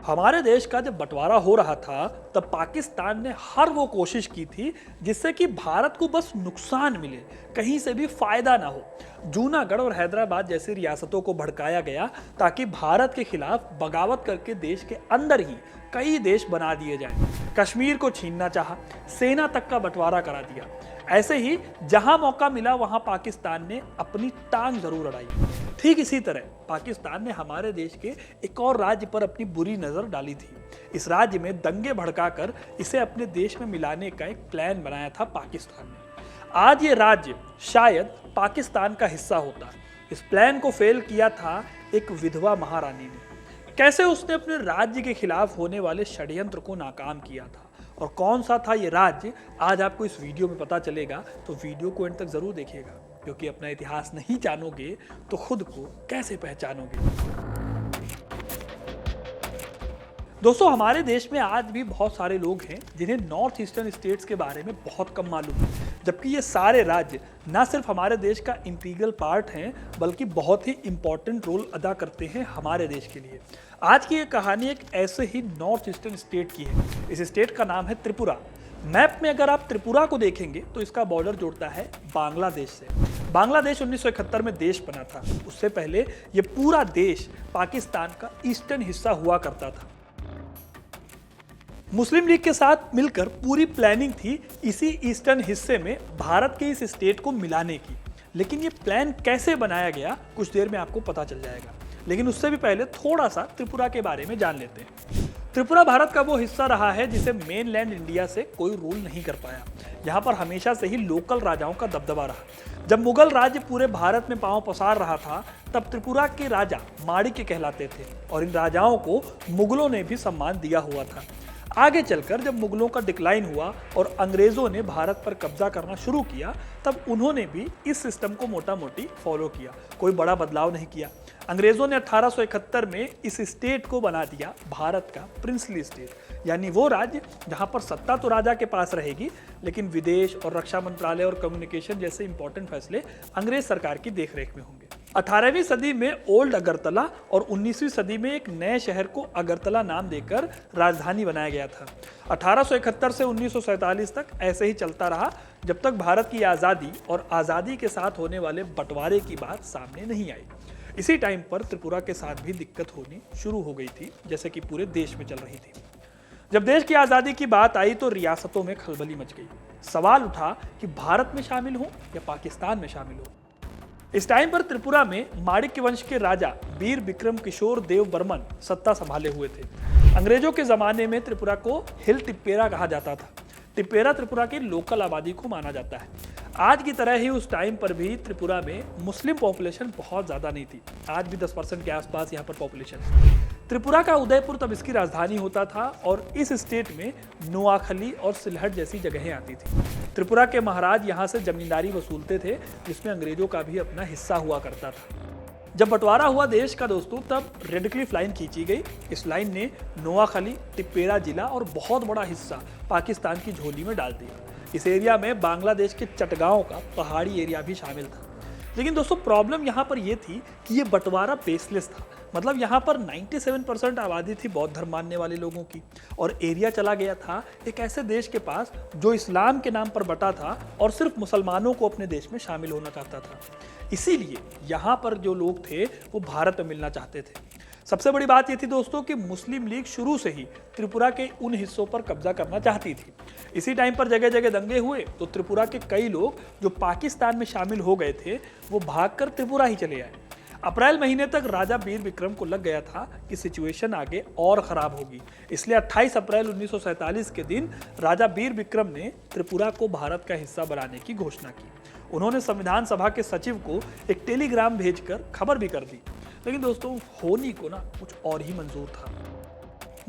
हमारे देश का जब बंटवारा हो रहा था तब पाकिस्तान ने हर वो कोशिश की थी जिससे कि भारत को बस नुकसान मिले, कहीं से भी फायदा ना हो। जूनागढ़ और हैदराबाद जैसी रियासतों को भड़काया गया ताकि भारत के खिलाफ बगावत करके देश के अंदर ही कई देश बना दिए जाएं। कश्मीर को छीनना चाहा, सेना तक का बंटवारा करा दिया। ऐसे ही जहां मौका मिला वहां पाकिस्तान ने अपनी टांग जरूर अड़ाई। ठीक इसी तरह पाकिस्तान ने हमारे देश के एक और राज्य पर अपनी बुरी नजर डाली थी। इस राज्य में दंगे भड़काकर इसे अपने देश में मिलाने का एक प्लान बनाया था पाकिस्तान ने। आज ये राज्य शायद पाकिस्तान का हिस्सा होता। इस प्लान को फेल किया था एक विधवा महारानी ने। कैसे उसने अपने राज्य के खिलाफ होने वाले षड्यंत्र को नाकाम किया था और कौन सा था ये राज्य, आज आपको इस वीडियो में पता चलेगा। तो वीडियो को एंड तक जरूर देखिएगा, क्योंकि अपना इतिहास नहीं जानोगे तो खुद को कैसे पहचानोगे। दोस्तों, हमारे देश में आज भी बहुत सारे लोग हैं जिन्हें नॉर्थ ईस्टर्न स्टेट्स के बारे में बहुत कम मालूम है, जबकि ये सारे राज्य न सिर्फ हमारे देश का इंटीग्रल पार्ट हैं बल्कि बहुत ही इंपॉर्टेंट रोल अदा करते हैं हमारे देश के लिए। आज की ये कहानी एक ऐसे ही नॉर्थ ईस्टर्न स्टेट की है। इस स्टेट का नाम है त्रिपुरा। मैप में अगर आप त्रिपुरा को देखेंगे तो इसका बॉर्डर जोड़ता है बांग्लादेश से। बांग्लादेश 1971 में देश बना था। उससे पहले ये पूरा देश पाकिस्तान का ईस्टर्न हिस्सा हुआ करता था। मुस्लिम लीग के साथ मिलकर पूरी प्लानिंग थी इसी ईस्टर्न हिस्से में भारत के इस स्टेट को मिलाने की। लेकिन ये प्लान कैसे बनाया गया कुछ देर में आपको पता चल जाएगा। लेकिन उससे भी पहले थोड़ा सा त्रिपुरा के बारे में जान लेते हैं। त्रिपुरा भारत का वो हिस्सा रहा है जिसे मेनलैंड इंडिया से कोई रूल नहीं कर पाया। यहाँ पर हमेशा से ही लोकल राजाओं का दबदबा रहा। जब मुगल राज्य पूरे भारत में पांव पसार रहा था तब त्रिपुरा के राजा माणिक्य कहलाते थे और इन राजाओं को मुगलों ने भी सम्मान दिया हुआ था। आगे चलकर जब मुगलों का डिक्लाइन हुआ और अंग्रेजों ने भारत पर कब्जा करना शुरू किया तब उन्होंने भी इस सिस्टम को मोटा मोटी फॉलो किया, कोई बड़ा बदलाव नहीं किया। अंग्रेजों ने 1871 में इस स्टेट को बना दिया भारत का प्रिंसली स्टेट, यानी वो राज्य जहां पर सत्ता तो राजा के पास रहेगी लेकिन विदेश और रक्षा मंत्रालय और कम्युनिकेशन जैसे इंपॉर्टेंट फैसले अंग्रेज सरकार की देखरेख में होंगे। 18वीं सदी में ओल्ड अगरतला और 19वीं सदी में एक नए शहर को अगरतला नाम देकर राजधानी बनाया गया था। 1871 से 1947 तक ऐसे ही चलता रहा जब तक भारत की आज़ादी और आज़ादी के साथ होने वाले बंटवारे की बात सामने नहीं आई। इसी टाइम पर त्रिपुरा के साथ भी दिक्कत होनी शुरू हो गई थी, जैसे कि पूरे देश में चल रही थी। जब देश की आज़ादी की बात आई तो रियासतों में खलबली मच गई। सवाल उठा कि भारत में शामिल हो या पाकिस्तान में शामिल हो। इस टाइम पर त्रिपुरा में माणिक्य वंश के राजा वीर विक्रम किशोर देव बर्मन सत्ता संभाले हुए थे। अंग्रेजों के जमाने में त्रिपुरा को हिल टिप्पेरा कहा जाता था। टिप्पेरा त्रिपुरा की लोकल आबादी को माना जाता है। आज की तरह ही उस टाइम पर भी त्रिपुरा में मुस्लिम पॉपुलेशन बहुत ज़्यादा नहीं थी। आज भी 10% के आसपास यहाँ पर पॉपुलेशन है। त्रिपुरा का उदयपुर तब इसकी राजधानी होता था और इस स्टेट में नोआखली और सिलहट जैसी जगहें आती थी। त्रिपुरा के महाराज यहाँ से जमींदारी वसूलते थे, जिसमें अंग्रेजों का भी अपना हिस्सा हुआ करता था। जब बंटवारा हुआ देश का दोस्तों तब रेड क्लिफ लाइन खींची गई। इस लाइन ने नोआखली, टिप्पेरा जिला और बहुत बड़ा हिस्सा पाकिस्तान की झोली में डाल दिया। इस एरिया में बांग्लादेश के चटगांव का पहाड़ी एरिया भी शामिल था। लेकिन दोस्तों प्रॉब्लम यहाँ पर यह थी कि ये बंटवारा बेसलेस था। मतलब यहाँ पर 97% आबादी थी बौद्ध धर्म मानने वाले लोगों की और एरिया चला गया था एक ऐसे देश के पास जो इस्लाम के नाम पर बटा था और सिर्फ मुसलमानों को अपने देश में शामिल होना चाहता था। इसीलिए यहाँ पर जो लोग थे वो भारत में मिलना चाहते थे। सबसे बड़ी बात यह थी दोस्तों कि मुस्लिम लीग शुरू से ही त्रिपुरा के उन हिस्सों पर कब्जा करना चाहती थी। इसी टाइम पर जगह जगह दंगे हुए तो त्रिपुरा के कई लोग जो पाकिस्तान में शामिल हो गए थे वो भागकर त्रिपुरा ही चले आए। अप्रैल महीने तक राजा वीर विक्रम को लग गया था कि सिचुएशन आगे और खराब होगी। इसलिए 28 अप्रैल 1947 के दिन राजा वीर विक्रम ने त्रिपुरा को भारत का हिस्सा बनाने की घोषणा की। उन्होंने संविधान सभा के सचिव को एक टेलीग्राम भेजकर खबर भी कर दी। लेकिन दोस्तों होनी को ना कुछ और ही मंजूर था।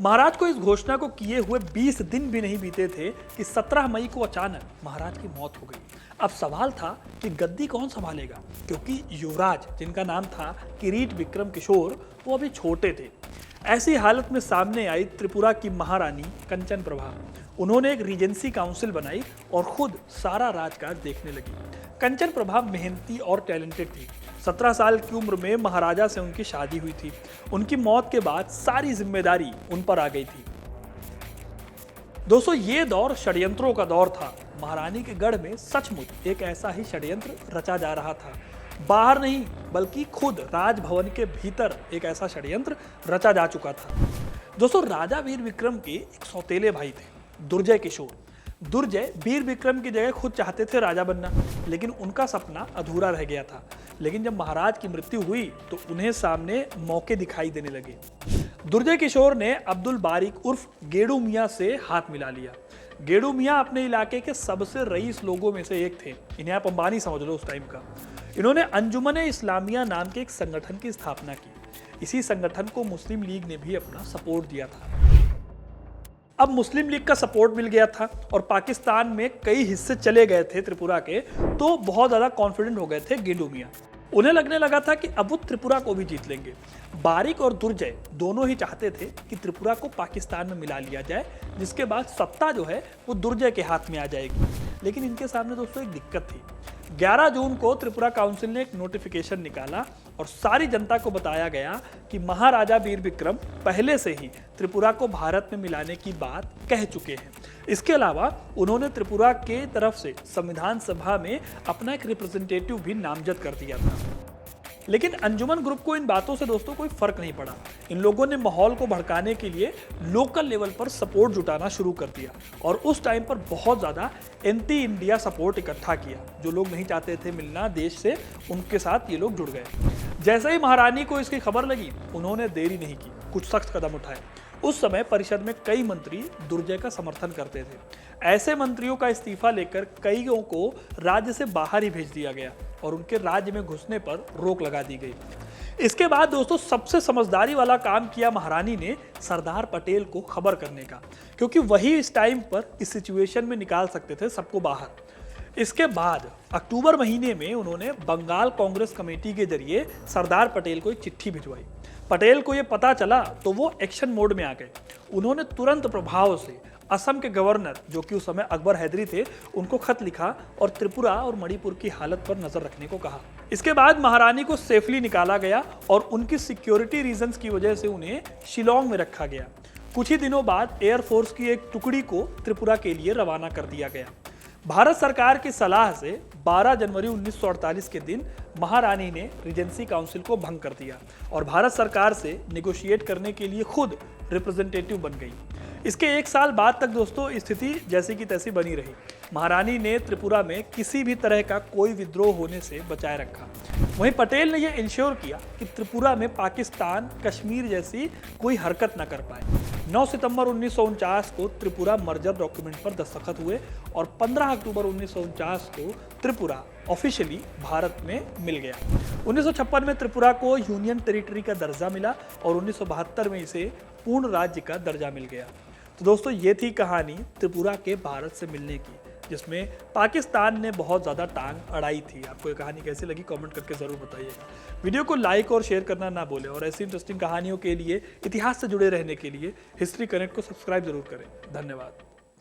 महाराज को इस घोषणा को किए हुए 20 दिन भी नहीं बीते थे कि 17 मई को अचानक महाराज की मौत हो गई। अब सवाल था कि गद्दी कौन संभालेगा, क्योंकि युवराज जिनका नाम था किरीट विक्रम किशोर वो अभी छोटे थे। ऐसी हालत में सामने आई त्रिपुरा की महारानी कंचन प्रभा। उन्होंने एक रीजेंसी काउंसिल बनाई और खुद सारा राजकाज देखने लगी। कंचन प्रभा मेहनती और टैलेंटेड थी। 17 साल की उम्र में महाराजा से उनकी शादी हुई थी। उनकी मौत के बाद सारी जिम्मेदारी उन पर आ गई थी। दोस्तों, ये दौर षड्यंत्रों का दौर था। महारानी के गढ़ में सचमुच एक ऐसा ही षड्यंत्र रचा जा रहा था। बाहर नहीं बल्कि खुद राजभवन के भीतर एक ऐसा षड्यंत्र रचा जा चुका था। दोस्तों, राजा वीर विक्रम के एक सौतेले भाई थे, दुर्जय किशोर। दुर्जय वीर विक्रम की जगह खुद चाहते थे राजा बनना, लेकिन उनका सपना अधूरा रह गया था। लेकिन जब महाराज की मृत्यु हुई तो उन्हें सामने मौके दिखाई देने लगे। दुर्जय किशोर ने अब्दुल बारिक उर्फ गेडू मियां से हाथ मिला लिया। गेडू मियां अपने इलाके के सबसे रईस लोगों में से एक थे। इन्हें आप अंबानी समझ लो उस टाइम का। इन्होंने अंजुमन इस्लामिया नाम के एक संगठन की स्थापना की। इसी संगठन को मुस्लिम लीग ने भी अपना सपोर्ट दिया था। अब मुस्लिम लीग का सपोर्ट मिल गया था और पाकिस्तान में कई हिस्से चले गए थे त्रिपुरा के, तो बहुत ज़्यादा कॉन्फिडेंट हो गए थे गेडू मियां। उन्हें लगने लगा था कि अब वो त्रिपुरा को भी जीत लेंगे। बारिक और दुर्जय दोनों ही चाहते थे कि त्रिपुरा को पाकिस्तान में मिला लिया जाए, जिसके बाद सत्ता जो है वो दुर्जय के हाथ में आ जाएगी। लेकिन इनके सामने दोस्तों एक दिक्कत थी। 11 जून को त्रिपुरा काउंसिल ने एक नोटिफिकेशन निकाला और सारी जनता को बताया गया कि महाराजा वीर विक्रम पहले से ही त्रिपुरा को भारत में मिलाने की बात कह चुके हैं। इसके अलावा उन्होंने त्रिपुरा के तरफ से संविधान सभा में अपना एक रिप्रेजेंटेटिव भी नामजद कर दिया था। लेकिन अंजुमन ग्रुप को इन बातों से दोस्तों कोई फर्क नहीं पड़ा। इन लोगों ने माहौल को भड़काने के लिए लोकल लेवल पर सपोर्ट जुटाना शुरू कर दिया और उस टाइम पर बहुत ज़्यादा एंटी इंडिया सपोर्ट इकट्ठा किया। जो लोग नहीं चाहते थे मिलना देश से, उनके साथ ये लोग जुड़ गए। जैसे ही महारानी को इसकी खबर लगी, उन्होंने देरी नहीं की, कुछ सख्त कदम उठाए। उस समय परिषद में कई मंत्री दुर्जय का समर्थन करते थे। ऐसे मंत्रियों का इस्तीफा लेकर कईयों को राज्य से बाहर ही भेज दिया गया और उनके राज्य में घुसने पर रोक लगा दी गई। इसके बाद दोस्तों सबसे समझदारी वाला काम किया महारानी ने सरदार पटेल को खबर करने का, क्योंकि वही इस टाइम पर इस सिचुएशन में निकाल सकते थे सबको बाहर। इसके बाद अक्टूबर महीने में उन्होंने बंगाल कांग्रेस कमेटी के जरिए सरदार पटेल को एक चिट्ठी भिजवाई। पटेल को यह पता चला तो वो एक्शन मोड में आ गए। उन्होंने तुरंत प्रभाव से असम के गवर्नर, जो कि उस समय अकबर हैदरी थे, उनको खत लिखा और त्रिपुरा और मणिपुर की हालत पर नजर रखने को कहा। इसके बाद महारानी को सेफली निकाला गया और उनकी सिक्योरिटी रीजंस की वजह से उन्हें शिलोंग में रखा गया। कुछ ही दिनों बाद एयरफोर्स की एक टुकड़ी को त्रिपुरा के लिए रवाना कर दिया गया। भारत सरकार की सलाह से 12 जनवरी 1948 के दिन महारानी ने रीजेंसी काउंसिल को भंग कर दिया और भारत सरकार से नेगोशिएट करने के लिए खुद रिप्रेजेंटेटिव बन गई। इसके 1 साल बाद तक दोस्तों स्थिति जैसी की तैसी बनी रही। महारानी ने त्रिपुरा में किसी भी तरह का कोई विद्रोह होने से बचाए रखा। वहीं पटेल ने यह इंश्योर किया कि त्रिपुरा में पाकिस्तान कश्मीर जैसी कोई हरकत न कर पाए। 9 सितंबर 1949 को त्रिपुरा मर्जर डॉक्यूमेंट पर दस्तखत हुए और 15 अक्टूबर 1949 को त्रिपुरा ऑफिशियली भारत में मिल गया। 1956 में त्रिपुरा को यूनियन टेरिटरी का दर्जा मिला और 1972 में इसे पूर्ण राज्य का दर्जा मिल गया। तो दोस्तों ये थी कहानी त्रिपुरा के भारत से मिलने की, जिसमें पाकिस्तान ने बहुत ज़्यादा टांग अड़ाई थी। आपको ये कहानी कैसी लगी कमेंट करके ज़रूर बताइएगा। वीडियो को लाइक और शेयर करना ना भूलें और ऐसी इंटरेस्टिंग कहानियों के लिए, इतिहास से जुड़े रहने के लिए हिस्ट्री कनेक्ट को सब्सक्राइब जरूर करें। धन्यवाद।